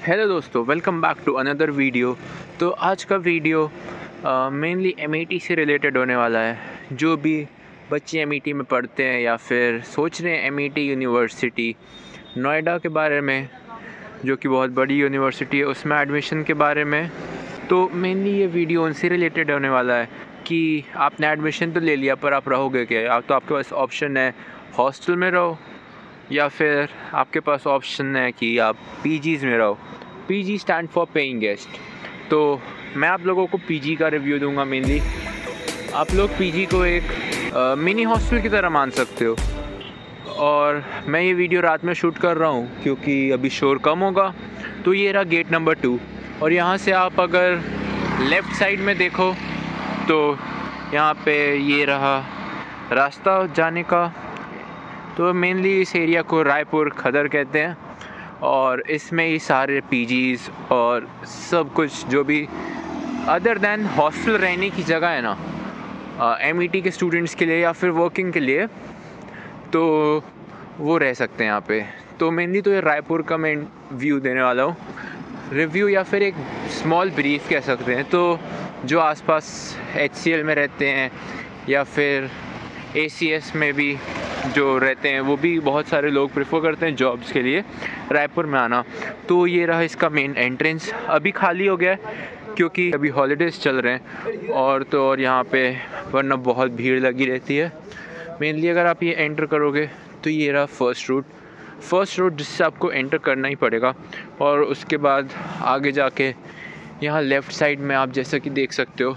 Hello दोस्तों, welcome back to another video. तो आज का वीडियो मेनली एमईटी से रिलेटेड होने वाला है। जो भी बच्चे एमईटी में पढ़ते हैं या फिर सोच रहे हैं एमईटी यूनिवर्सिटी नोएडा के बारे में, जो कि बहुत बड़ी यूनिवर्सिटी है, उसमें एडमिशन के बारे में। तो मेनली ये वीडियो उनसे रिलेटेड होने वाला है कि आपने एडमिशन तो ले लिया पर आप रहोगे क्या। तो आपके पास ऑप्शन है हॉस्टल में रहो या फिर आपके पास ऑप्शन है कि आप पीजीज़ में रहो। PG stand for paying guest. तो मैं आप लोगों को पीजी का रिव्यू दूंगा। मेनली आप लोग पीजी को एक मिनी हॉस्टल की तरह मान सकते हो। और मैं ये वीडियो रात में शूट कर रहा हूँ क्योंकि अभी शोर कम होगा। तो ये रहा गेट नंबर 2 और यहाँ से आप अगर लेफ़्ट साइड में देखो तो यहाँ पे ये रहा रास्ता जाने का। तो मेनली इस एरिया को रायपुर खदर कहते हैं और इसमें ही सारे पीजीज़ और सब कुछ जो भी अदर दैन हॉस्टल रहने की जगह है ना एमईटी के स्टूडेंट्स के लिए या फिर वर्किंग के लिए, तो वो रह सकते हैं यहाँ पे। तो मेनली तो ये रायपुर का मैं व्यू देने वाला हूँ, रिव्यू या फिर एक स्मॉल ब्रीफ कह सकते हैं। तो जो आसपास HCL में रहते हैं या फिर ACS में भी जो रहते हैं, वो भी बहुत सारे लोग प्रेफर करते हैं जॉब्स के लिए रायपुर में आना। तो ये रहा इसका मेन एंट्रेंस। अभी खाली हो गया है क्योंकि अभी हॉलीडेज़ चल रहे हैं और यहाँ पे वरना बहुत भीड़ लगी रहती है। मेनली अगर आप ये एंटर करोगे तो ये रहा फर्स्ट रूट जिससे आपको एंटर करना ही पड़ेगा। और उसके बाद आगे जाके यहाँ लेफ़्ट साइड में आप जैसा कि देख सकते हो,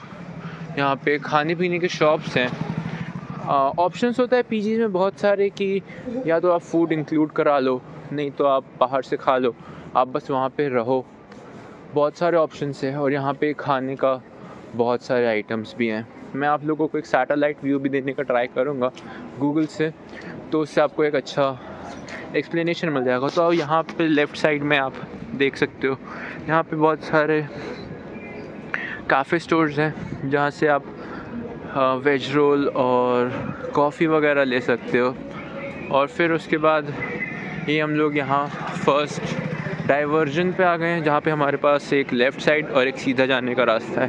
यहाँ पे खाने पीने के शॉप्स हैं। ऑप्शंस होता है पीजी में बहुत सारे कि या तो आप फूड इंक्लूड करा लो, नहीं तो आप बाहर से खा लो, आप बस वहाँ पे रहो। बहुत सारे ऑप्शंस हैं और यहाँ पे खाने का बहुत सारे आइटम्स भी हैं। मैं आप लोगों को एक सैटेलाइट व्यू भी देने का ट्राई करूँगा गूगल से, तो उससे आपको एक अच्छा एक्सप्लेनेशन मिल जाएगा। तो यहाँ पे लेफ़्ट साइड में आप देख सकते हो, यहाँ पे बहुत सारे काफ़े स्टोर्स हैं जहाँ से आप वेज रोल और कॉफ़ी वगैरह ले सकते हो। और फिर उसके बाद ये हम लोग यहाँ फर्स्ट डाइवर्जन पे आ गए हैं, जहाँ पे हमारे पास एक लेफ़्ट साइड और एक सीधा जाने का रास्ता है।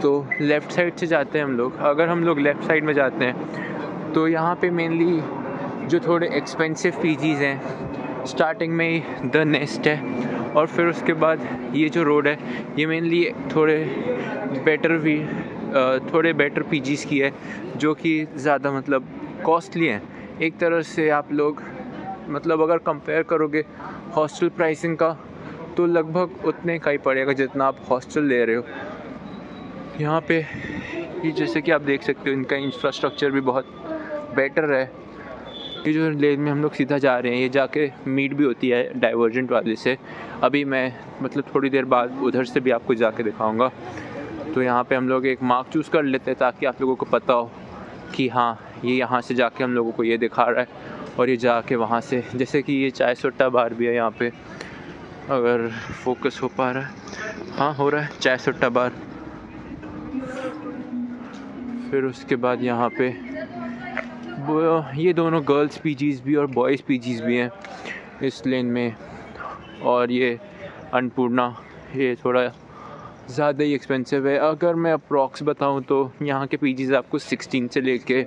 तो लेफ़्ट साइड से जाते हैं हम लोग। अगर हम लोग लेफ़्ट साइड में जाते हैं तो यहाँ पे मेनली जो थोड़े एक्सपेंसिव पीजीज़ हैं, स्टार्टिंग में ही द नेस्ट है। और फिर उसके बाद ये जो रोड है ये मेनली थोड़े बेटर पीजीज़ की है, जो कि ज़्यादा मतलब कॉस्टली हैं एक तरह से। आप लोग मतलब अगर कंपेयर करोगे हॉस्टल प्राइसिंग का तो लगभग उतने का ही पड़ेगा जितना आप हॉस्टल ले रहे हो। यहाँ पे ये जैसे कि आप देख सकते हो, इनका इंफ्रास्ट्रक्चर भी बहुत बेटर है। ये जो लेन में हम लोग सीधा जा रहे हैं, ये जाके मीट भी होती है डाइवर्जेंट वाले से। अभी मैं मतलब थोड़ी देर बाद उधर से भी आपको जाके दिखाऊंगा। तो यहाँ पे हम लोग एक मार्क चूज़ कर लेते हैं ताकि आप लोगों को पता हो कि हाँ, ये यहाँ से जाके हम लोगों को ये दिखा रहा है और ये जाके वहाँ से, जैसे कि ये चाय सुट्टा बार भी है यहाँ पे, अगर फोकस हो पा रहा है, हाँ हो रहा है, चाय सुट्टा बार। फिर उसके बाद यहाँ पे ये दोनों गर्ल्स पीजीज़ भी और बॉयज़ पीजीज़ भी हैं इस लेन में। और ये अन्नपूर्णा, ये थोड़ा ज़्यादा ही एक्सपेंसिव है। अगर मैं अप्रॉक्स बताऊं तो यहाँ के पीजीज़ आपको 16 से लेके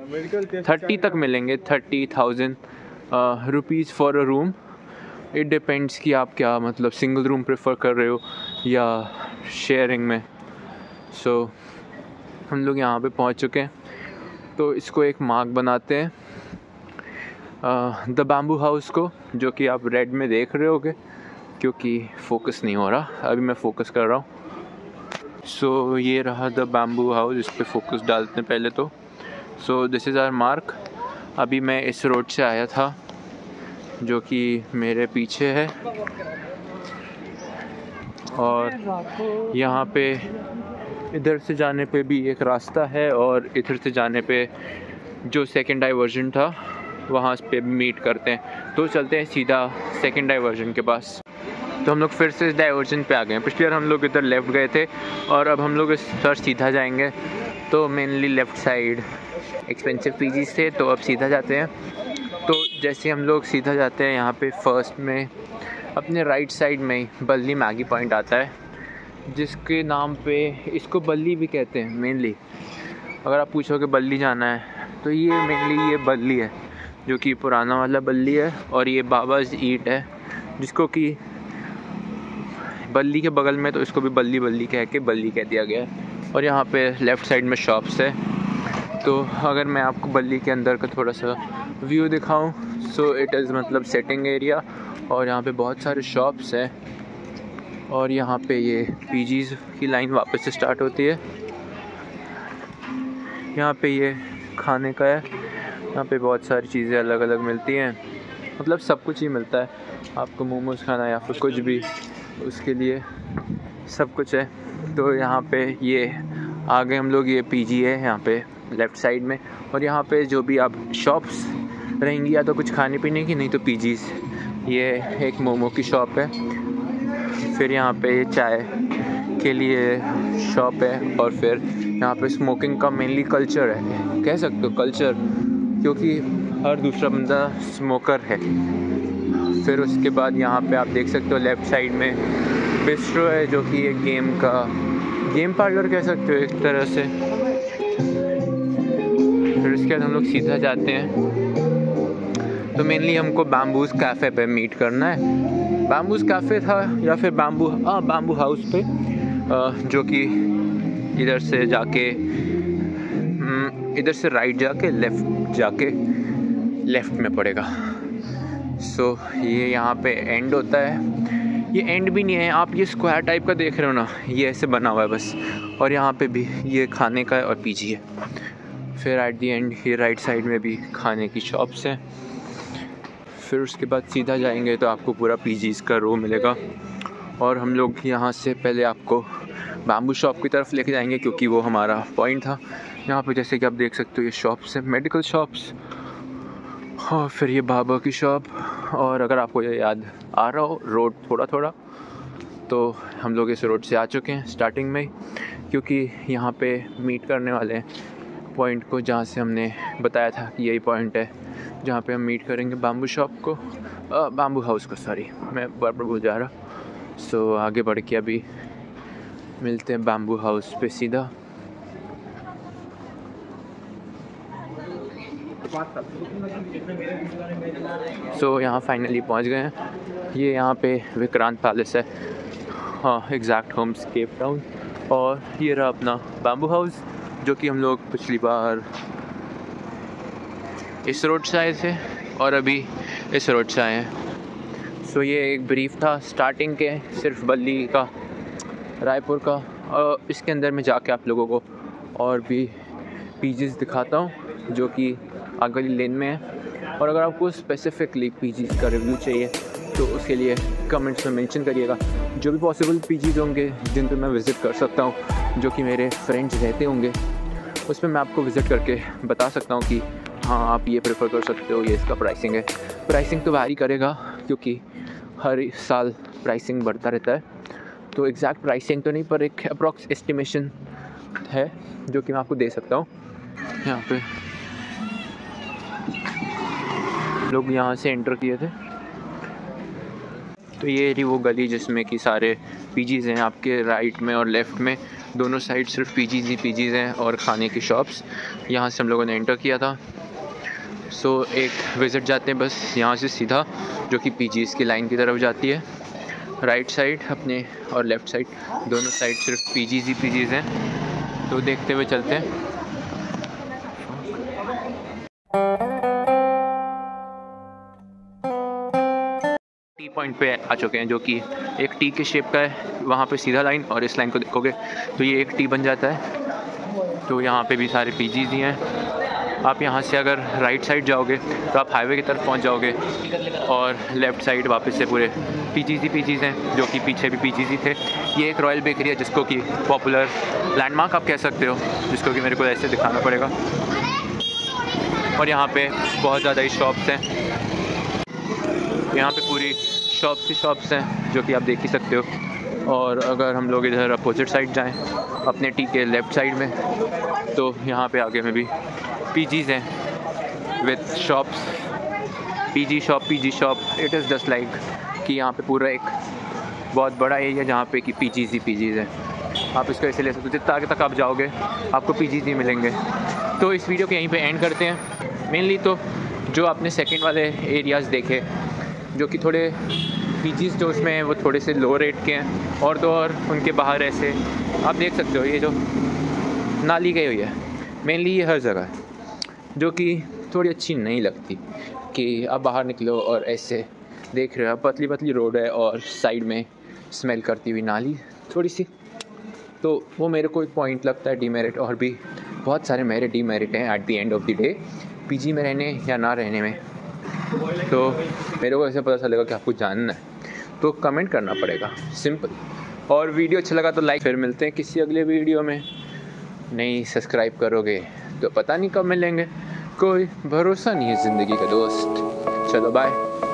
30 तक मिलेंगे, 30,000 rupees for a room. It depends कि आप क्या मतलब सिंगल रूम प्रेफर कर रहे हो या शेयरिंग में। सो हम लोग यहाँ पे पहुँच चुके हैं। तो इसको एक मार्क बनाते हैं द बैम्बू हाउस को, जो कि आप रेड में देख रहे होगे क्योंकि फोकस नहीं हो रहा। अभी मैं फोकस कर रहा हूँ। सो ये रहा द बैम्बू हाउस, इस पे फोकस डालते हैं पहले तो। So this is our mark. अभी मैं इस रोड से आया था जो कि मेरे पीछे है, और यहाँ पे इधर से जाने पे भी एक रास्ता है और इधर से जाने पे जो सेकंड डाइवर्जन था वहाँ पे मीट करते हैं। तो चलते हैं सीधा सेकंड डाइवर्जन के पास। तो हम लोग फिर से इस डाइवर्जन पे आ गए हैं। पिछली बार हम लोग इधर लेफ़्ट गए थे और अब हम लोग इस पर सीधा जाएंगे। तो मेनली लेफ़्ट साइड एक्सपेंसिव पीजीज़ थे, तो अब सीधा जाते हैं। तो जैसे हम लोग सीधा जाते हैं, यहाँ पे फर्स्ट में अपने राइट साइड में ही बल्ली मैगी पॉइंट आता है, जिसके नाम पे इसको बल्ली भी कहते हैं मेनली। अगर आप पूछोगे बल्ली जाना है तो ये मेनली ये बल्ली है, जो कि पुराना वाला बल्ली है, और ये बाबाज ईट है, जिसको कि बल्ली के बगल में तो इसको भी बल्ली बल्ली कह के बल्ली कह दिया गया है। और यहाँ पे लेफ़्ट साइड में शॉप्स है। तो अगर मैं आपको बल्ली के अंदर का थोड़ा सा व्यू दिखाऊं, सो इट इज़ मतलब सेटिंग एरिया, और यहाँ पे बहुत सारे शॉप्स हैं। और यहाँ पे ये पीजीज़ की लाइन वापस से स्टार्ट होती है। यहाँ पे ये खाने का है, यहाँ पे बहुत सारी चीज़ें अलग अलग मिलती हैं, मतलब सब कुछ ही मिलता है। आपको मोमोज़ खाना है या फिर कुछ भी, उसके लिए सब कुछ है। तो यहाँ पे ये आगे हम लोग, ये पीजी है यहाँ पे लेफ़्ट साइड में, और यहाँ पे जो भी आप शॉप्स रहेंगी या तो कुछ खाने पीने की, नहीं तो पीजीज़। ये एक मोमो की शॉप है, फिर यहाँ पे चाय के लिए शॉप है, और फिर यहाँ पे स्मोकिंग का मेनली कल्चर है, कह सकते हो कल्चर, क्योंकि हर दूसरा बंदा स्मोकर है। फिर उसके बाद यहाँ पे आप देख सकते हो लेफ़्ट साइड में बिस्ट्रो है, जो कि एक गेम पार्लर कह सकते हो एक तरह से। फिर उसके बाद हम लोग सीधा जाते हैं, तो मेनली हमको बैम्बूज़ कैफ़े पे मीट करना है। बैम्बूज़ कैफ़े था या फिर बैम्बू हाउस पे, जो कि इधर से जाके इधर से राइट जाके लेफ़्ट में पड़ेगा। सो ये यहाँ पे एंड होता है। ये एंड भी नहीं है, आप ये स्क्वायर टाइप का देख रहे हो ना, ये ऐसे बना हुआ है बस। और यहाँ पे भी ये खाने का है और पीजी है। फिर एट दी एंड ये राइट साइड में भी खाने की शॉप्स हैं। फिर उसके बाद सीधा जाएंगे तो आपको पूरा पीजीज़ का रो मिलेगा, और हम लोग यहाँ से पहले आपको बैम्बू शॉप की तरफ लेके जाएंगे, क्योंकि वो हमारा पॉइंट था। यहाँ पे जैसे कि आप देख सकते हो ये शॉप्स हैं, मेडिकल शॉप्स, और फिर ये बाबा की शॉप। और अगर आपको ये याद आ रहा हो रोड थोड़ा, तो हम लोग इस रोड से आ चुके हैं स्टार्टिंग में ही, क्योंकि यहाँ पे मीट करने वाले हैं पॉइंट को, जहाँ से हमने बताया था कि यही पॉइंट है जहाँ पे हम मीट करेंगे बैम्बू शॉप को, बैम्बू हाउस को, सॉरी मैं बार भूल जा रहा। सो आगे बढ़ के अभी मिलते हैं बैम्बू हाउस पे सीधा। सो यहाँ फाइनली पहुँच गए हैं। ये यहाँ पे विक्रांत पैलेस है, हाँ एग्जैक्ट होम्स केप टाउन। और ये रहा अपना बैम्बू हाउस, जो कि हम लोग पिछली बार इस रोड से आए थे और अभी इस रोड से आए हैं। सो ये एक ब्रीफ था स्टार्टिंग के, सिर्फ बल्ली का, रायपुर का। और इसके अंदर में जाके आप लोगों को और भी पीजीज़ दिखाता हूँ, जो कि आगे वाली लेन में है। और अगर आपको स्पेसिफिकली पीजीज़ का रिव्यू चाहिए तो उसके लिए कमेंट्स में मेंशन करिएगा। जो भी पॉसिबल पीजीज़ होंगे जिन पे मैं विज़िट कर सकता हूँ, जो कि मेरे फ्रेंड्स रहते होंगे, उस पर मैं आपको विज़िट करके बता सकता हूँ कि हाँ आप ये प्रेफर कर सकते हो, ये इसका प्राइसिंग है। प्राइसिंग तो वैरी करेगा, क्योंकि हर साल प्राइसिंग बढ़ता रहता है। तो एग्जैक्ट प्राइसिंग तो नहीं, पर एक अप्रॉक्स एस्टिमेशन है जो कि मैं आपको दे सकता हूँ। यहाँ पे लोग यहाँ से एंटर किए थे, तो ये रही वो गली जिसमें कि सारे पीजीज़ हैं। आपके राइट में और लेफ़्ट में दोनों साइड सिर्फ पीजीज़ हैं और खाने की शॉप्स। यहाँ से हम लोगों ने एंटर किया था। सो एक विज़िट जाते हैं बस यहाँ से सीधा, जो कि पीजीज़ की लाइन की तरफ जाती है। राइट साइड अपने और लेफ़्ट साइड दोनों साइड सिर्फ पीजीज़ हैं। तो देखते हुए चलते हैं। टी पॉइंट पे आ चुके हैं, जो कि एक टी के शेप का है। वहाँ पे सीधा लाइन, और इस लाइन को देखोगे तो ये एक टी बन जाता है। तो यहाँ पे भी सारे पीजीज़ ही हैं। आप यहाँ से अगर राइट साइड जाओगे तो आप हाईवे की तरफ पहुँच जाओगे, और लेफ़्ट साइड वापस से पूरे पीजीज़ हैं, जो कि पीछे भी पीजीज़ ही थे। ये एक रॉयल बेकरी है, जिसको कि पॉपुलर लैंडमार्क आप कह सकते हो, जिसको कि मेरे को ऐसे दिखाना पड़ेगा। और यहाँ पे बहुत ज़्यादा ही शॉप्स हैं, यहाँ पे पूरी शॉप्स हैं, जो कि आप देख ही सकते हो। और अगर हम लोग इधर अपोजिट साइड जाएं अपने टी के लेफ़्ट साइड में, तो यहाँ पे आगे में भी पीजीज़ हैं with shops. PG shop it is just like कि यहाँ पे पूरा एक बहुत बड़ा एरिया जहाँ पे कि पीजीज़ है। आप इसको ऐसे ले सकते हो, जितना आगे तक आप जाओगे आपको पीजीज़ ही मिलेंगे। तो इस वीडियो को यहीं पे एंड करते हैं। मेनली तो जो आपने सेकंड वाले एरियाज़ देखे जो कि थोड़े पीजीज़ जो उसमें हैं वो थोड़े से लो रेट के हैं, और तो और उनके बाहर ऐसे आप देख सकते हो ये जो नाली गई हुई है, मेनली ये हर जगह है, जो कि थोड़ी अच्छी नहीं लगती कि आप बाहर निकलो और ऐसे देख रहे हो पतली पतली रोड है और साइड में स्मेल करती हुई नाली थोड़ी सी, तो वो मेरे को एक पॉइंट लगता है डीमेरिट। और भी बहुत सारे मेरे डीमेरिट हैं at the end of the day PG में रहने या ना रहने में। तो मेरे को ऐसे पता चलेगा कि आपको जानना है तो कमेंट करना पड़ेगा, सिंपल। और वीडियो अच्छा लगा तो लाइक। फिर मिलते हैं किसी अगले वीडियो में। नहीं सब्सक्राइब करोगे तो पता नहीं कब मिलेंगे, कोई भरोसा नहीं है ज़िंदगी का दोस्त। चलो बाय।